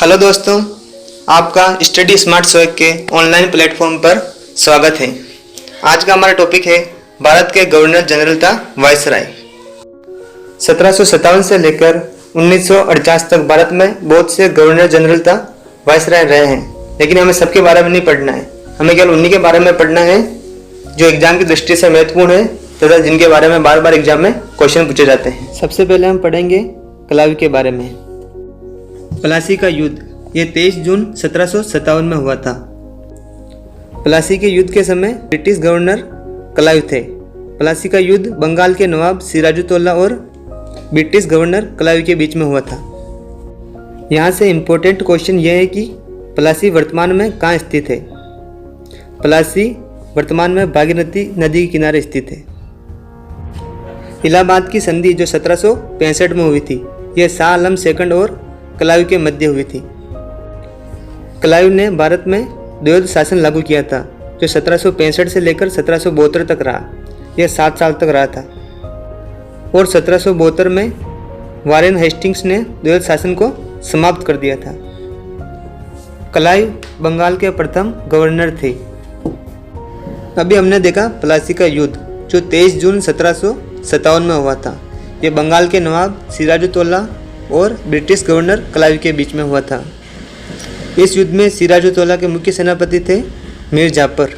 Hello दोस्तों, आपका study smart shock के ऑनलाइन प्लेटफॉर्म पर स्वागत है। आज का हमारा टॉपिक है भारत के गवर्नर जनरल था वायसराय। 1757 से लेकर 1948 तक भारत में बहुत से गवर्नर जनरल था वायसराय रहे हैं, लेकिन हमें सबके बारे में नहीं पढ़ना है। हमें केवल उन्हीं के बारे में पढ़ना है जो एग्जाम की दृष्टि से महत्वपूर्ण है तथा जिनके बारे में बार बार एग्जाम में क्वेश्चन पूछे जाते हैं। सबसे पहले हम पढ़ेंगे कलावी के बारे में। प्लासी का युद्ध ये 23 जून 1757 में हुआ था। प्लासी के युद्ध के समय ब्रिटिश गवर्नर कलावी थे। प्लासी का युद्ध बंगाल के नवाब सिराजुद्दौला और ब्रिटिश गवर्नर कलावी के बीच में हुआ था। यहाँ से इम्पोर्टेंट क्वेश्चन यह है कि प्लासी वर्तमान में कहाँ स्थित है। प्लासी वर्तमान में भागीरथी नदी के किनारे स्थित है। इलाहाबाद की संधि जो 1765 में हुई थी, यह शाह आलम सेकंड और कलावी के मध्य हुई थी। कलावी ने भारत में द्वैध शासन लागू किया था जो 1765 से लेकर 1772 तक रहा। यह 7 साल तक रहा था और 1772 में वारेन हेस्टिंग्स ने द्वैध शासन को समाप्त कर दिया था। कलावी बंगाल के प्रथम गवर्नर थे। अभी हमने देखा प्लासी का युद्ध जो 23 जून 1757 में हुआ था। यह बंगाल के नवाब सिराजुद्दौला और ब्रिटिश गवर्नर कलावी के बीच में हुआ था। इस युद्ध में सिराजुद्दौला के मुख्य सेनापति थे मीर जाफर।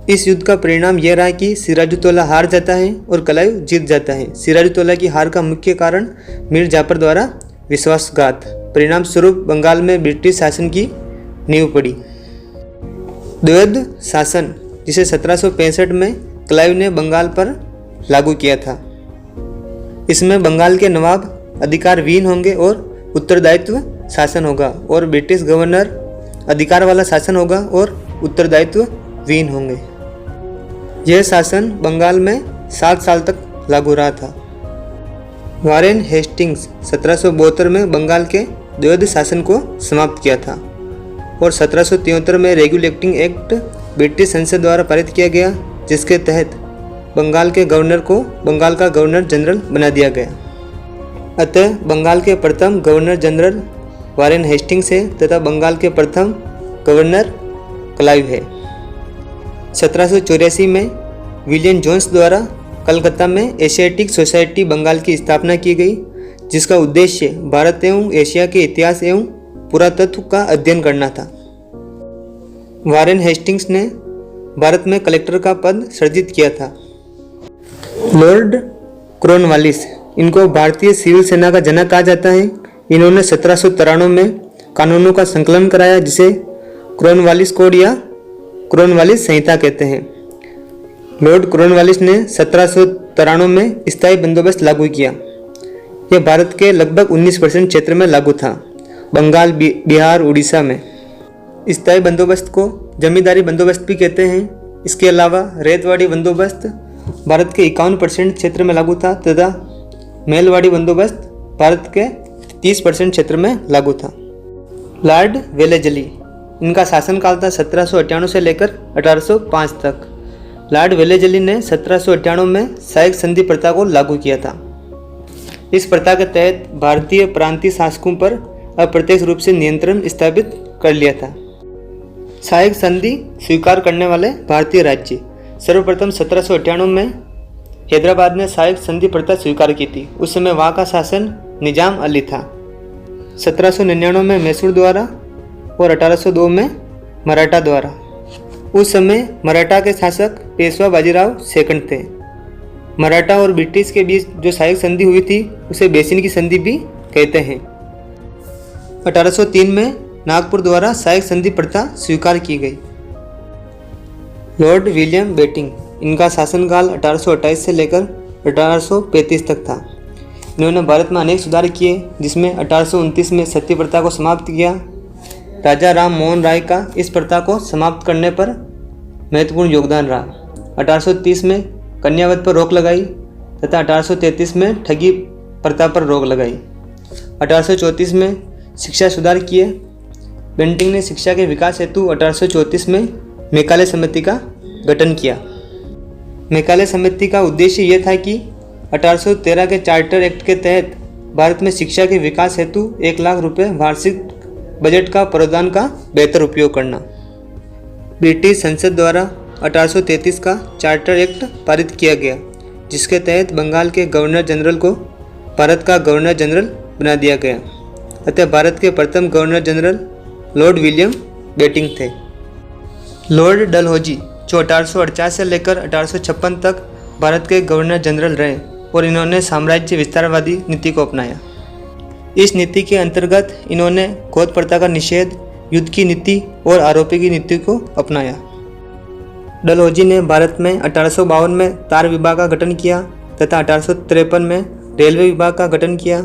इस युद्ध का परिणाम यह रहा कि सिराजुद्दौला हार जाता है और कलावी जीत जाता है। सिराजुद्दौला की हार का मुख्य कारण मीर जाफर द्वारा विश्वासघात। परिणाम स्वरूप बंगाल में ब्रिटिश शासन की नींव पड़ी। द्वैध शासन जिसे 1765 में कलावी ने बंगाल पर लागू किया था। इसमें बंगाल के नवाब अधिकारविहीन होंगे और उत्तरदायित्व शासन होगा और ब्रिटिश गवर्नर अधिकार वाला शासन होगा और उत्तरदायित्व विहीन होंगे। यह शासन बंगाल में 7 साल तक लागू रहा था। वारेन हेस्टिंग्स 1772 में बंगाल के द्वैध शासन को समाप्त किया था और 1773 में रेगुलेटिंग एक्ट ब्रिटिश संसद द्वारा पारित किया गया, जिसके तहत बंगाल के गवर्नर को बंगाल का गवर्नर जनरल बना दिया गया। अतः बंगाल के प्रथम गवर्नर जनरल वारेन हेस्टिंग्स है तथा बंगाल के प्रथम गवर्नर कलावी है। 1784 में विलियम जोन्स द्वारा कलकत्ता में एशियाटिक सोसाइटी बंगाल की स्थापना की गई, जिसका उद्देश्य भारत एवं एशिया के इतिहास एवं पुरातत्व का अध्ययन करना था। वारेन हेस्टिंग्स ने भारत में कलेक्टर का पद सृजित किया था। लॉर्ड कॉर्नवालिस, इनको भारतीय सिविल सेना का जनक कहा जाता है। इन्होंने 1793 में कानूनों का संकलन कराया, जिसे कॉर्नवालिस कोड या कॉर्नवालिस संहिता कहते हैं। लॉर्ड कॉर्नवालिस ने 1793 में स्थायी बंदोबस्त लागू किया। यह भारत के लगभग 19% क्षेत्र में लागू था, बंगाल, बिहार, उड़ीसा में। स्थायी बंदोबस्त को जमींदारी बंदोबस्त भी कहते हैं। इसके अलावा रेतवाड़ी बंदोबस्त भारत के 51% क्षेत्र में लागू था तथा मेलवाड़ी बंदोबस्त भारत के 30% क्षेत्र में लागू था। लॉर्ड वेलेजली, इनका शासनकाल था 1798 से लेकर 1805 तक। लॉर्ड वेलेजली ने 1798 में सहायक संधि प्रथा को लागू किया था। इस प्रथा के तहत भारतीय प्रांतीय शासकों पर अप्रत्यक्ष रूप से नियंत्रण स्थापित कर लिया था। सहायक संधि स्वीकार करने वाले भारतीय राज्य सर्वप्रथम 1798 में हैदराबाद ने सहायक संधि प्रथा स्वीकार की थी। उस समय वहाँ का शासन निजाम अली था। 1799 में मैसूर द्वारा और 1802 में मराठा द्वारा। उस समय मराठा के शासक पेशवा बाजीराव सेकंड थे। मराठा और ब्रिटिश के बीच जो सहायक संधि हुई थी उसे बेसिन की संधि भी कहते हैं। 1803 में नागपुर द्वारा सहायक संधि प्रथा स्वीकार की गई। लॉर्ड विलियम बेटिंग, इनका शासनकाल 1828 से लेकर 1835 तक था। इन्होंने भारत में अनेक सुधार किए, जिसमें 1829 में सती प्रथा को समाप्त किया। राजा राम मोहन राय का इस प्रथा को समाप्त करने पर महत्वपूर्ण योगदान रहा। 1830 में कन्यावध पर रोक लगाई तथा 1833 में ठगी प्रथा पर रोक लगाई। 1834 में शिक्षा सुधार किए। बेंटिंग ने शिक्षा के विकास हेतु 1834 में मेकाले समिति का गठन किया। मेकाले समिति का उद्देश्य यह था कि 1813 के चार्टर एक्ट के तहत भारत में शिक्षा के विकास हेतु 1 लाख रुपए वार्षिक बजट का प्रावधान का बेहतर उपयोग करना। ब्रिटिश संसद द्वारा 1833 का चार्टर एक्ट पारित किया गया, जिसके तहत बंगाल के गवर्नर जनरल को भारत का गवर्नर जनरल बना दिया गया। अतः भारत के प्रथम governor general Lord William Bentinck थे। लॉर्ड डलहौजी, जो 1848 से लेकर 1856 तक भारत के गवर्नर जनरल रहे और इन्होंने साम्राज्य विस्तारवादी नीति को अपनाया। इस नीति के अंतर्गत इन्होंने गोद प्रथा का निषेध, युद्ध की नीति और आरोपी की नीति को अपनाया। डलहौजी ने भारत में 1852 में तार विभाग का गठन किया तथा 1853 में रेलवे विभाग का गठन किया।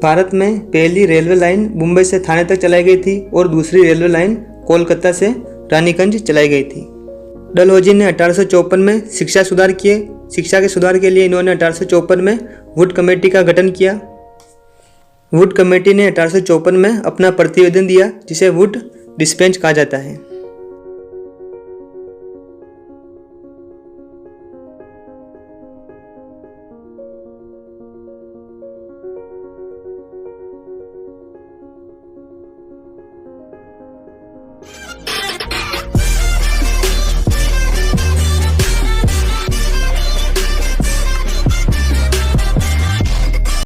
भारत में पहली रेलवे लाइन मुंबई से थाने तक चलाई गई थी और दूसरी रेलवे लाइन कोलकाता से रानीगंज चलाई गई थी। डलहौजी ने 1854 में शिक्षा सुधार किए। शिक्षा के सुधार के लिए इन्होंने 1854 में वुड कमेटी का गठन किया। वुड कमेटी ने 1854 में अपना प्रतिवेदन दिया, जिसे वुड डिस्पेंच कहा जाता है।